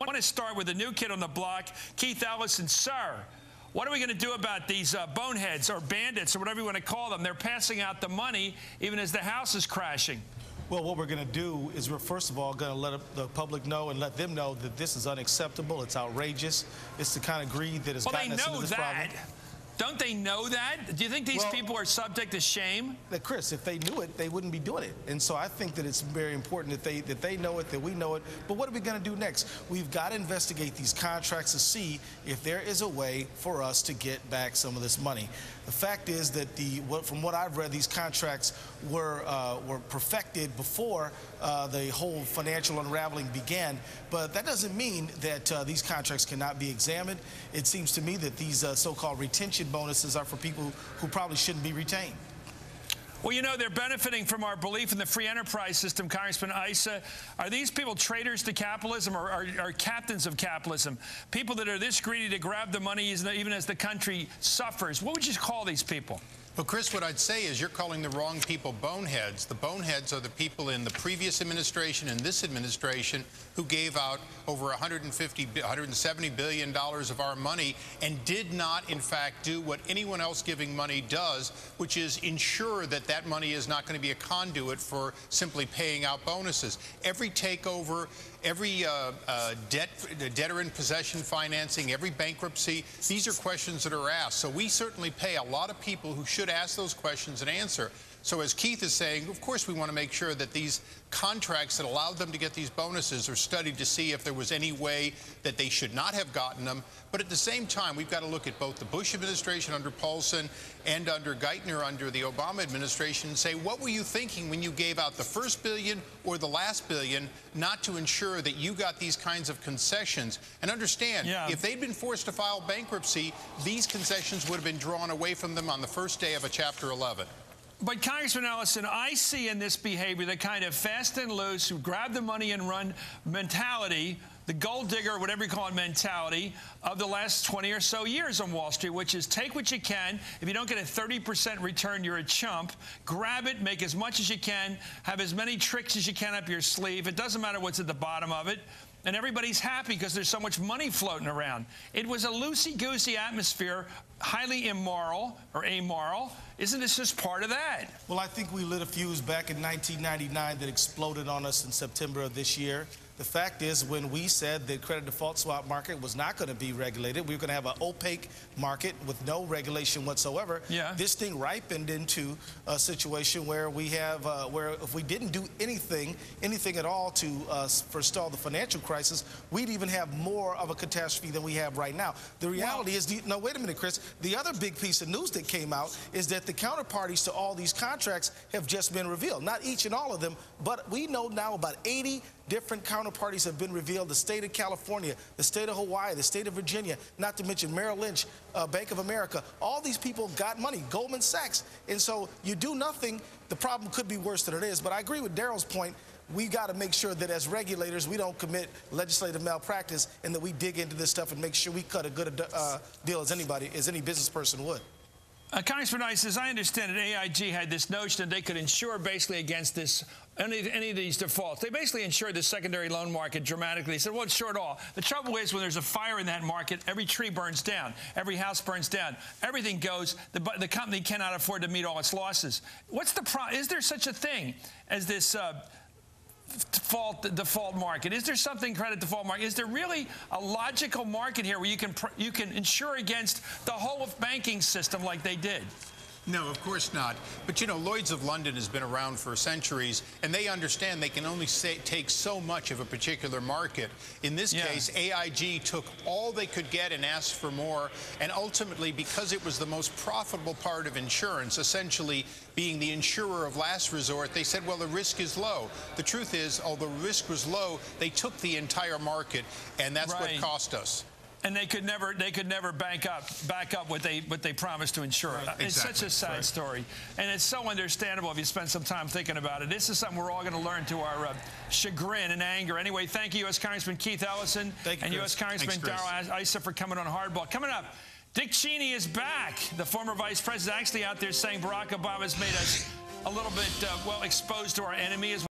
I want to start with a new kid on the block, Keith Ellison. Sir, what are we going to do about these boneheads or bandits or whatever you want to call them? They're passing out the money even as the house is crashing. Well, what we're going to do is we're first of all going to let the public know and let them know that this is unacceptable. It's outrageous. It's the kind of greed that has gotten us into this problem. Don't they know that? Do you think these people are subject to shame? Chris, if they knew it, they wouldn't be doing it. And so I think that it's very important that they know it, that we know it. But what are we going to do next? We've got to investigate these contracts to see if there is a way for us to get back some of this money. The fact is that from what I've read, these contracts were perfected before the whole financial unraveling began. But that doesn't mean that these contracts cannot be examined. It seems to me that these so-called retention bonuses are for people who probably shouldn't be retained. Well, you know, they're benefiting from our belief in the free enterprise system, Congressman Issa. Are these people traitors to capitalism or are captains of capitalism? People that are this greedy to grab the money even as the country suffers. What would you call these people? Well, Chris, what I'd say is you're calling the wrong people boneheads. The boneheads are the people in the previous administration and this administration who gave out over $170 billion of our money and did not, in fact, do what anyone else giving money does, which is ensure that that money is not going to be a conduit for simply paying out bonuses. Every takeover, every debtor in possession financing, every bankruptcy, these are questions that are asked. So we certainly pay a lot of people who should ask those questions and answer. So as Keith is saying, of course we want to make sure that these contracts that allowed them to get these bonuses are studied to see if there was any way that they should not have gotten them. But at the same time, we've got to look at both the Bush administration under Paulson and under Geithner under the Obama administration and say, what were you thinking when you gave out the first billion or the last billion not to ensure that you got these kinds of concessions? And understand, if they'd been forced to file bankruptcy, these concessions would have been drawn away from them on the first day of a Chapter 11. But, Congressman Ellison, I see in this behavior the kind of fast and loose who grab the money and run mentality, the gold digger, whatever you call it, mentality of the last 20 or so years on Wall Street, which is take what you can. If you don't get a 30% return, you're a chump. Grab it, make as much as you can, have as many tricks as you can up your sleeve. It doesn't matter what's at the bottom of it. And everybody's happy because there's so much money floating around. It was a loosey-goosey atmosphere, highly immoral or amoral. Isn't this just part of that? Well, I think we lit a fuse back in 1999 that exploded on us in September of this year. The fact is, when we said the credit default swap market was not going to be regulated, we were going to have an opaque market with no regulation whatsoever. This thing ripened into a situation where we have, where if we didn't do anything at all to forestall the financial crisis, we'd even have more of a catastrophe than we have right now. The reality is, no, wait a minute, Chris. The other big piece of news that came out is that the counterparties to all these contracts have just been revealed. Not each and all of them, but we know now about 80 different counterparties have been revealed. The state of California, the state of Hawaii, the state of Virginia, not to mention Merrill Lynch, Bank of America. All these people got money, Goldman Sachs. And so you do nothing, the problem could be worse than it is. But I agree with Darrell's point. We got to make sure that as regulators, we don't commit legislative malpractice and that we dig into this stuff and make sure we cut a good deal as any business person would. Congressman Issa, as I understand it, AIG had this notion that they could insure basically against any of these defaults. They basically insured the secondary loan market dramatically. They said, well, insure it all. The trouble is when there's a fire in that market, every tree burns down, every house burns down, everything goes. The company cannot afford to meet all its losses. What's the problem? Is there such a thing as this default market? Is there something credit default market? Is there really a logical market here where you can insure against the whole of banking system like they did? No, of course not. But, you know, Lloyd's of London has been around for centuries, and they understand they can only take so much of a particular market. In this case, AIG took all they could get and asked for more, and ultimately, because it was the most profitable part of insurance, essentially being the insurer of last resort, they said, well, the risk is low. The truth is, although risk was low, they took the entire market, and that's what cost us. And they could never back up what they promised to insure. It's such a sad story, and it's so understandable if you spend some time thinking about it. This is something we're all going to learn to our chagrin and anger. Anyway, thank you, U.S. Congressman Keith Ellison and U.S. Congressman Darrell Issa for coming on Hardball. Coming up, Dick Cheney is back. The former vice president actually out there saying Barack Obama's made us a little bit well exposed to our enemy as well.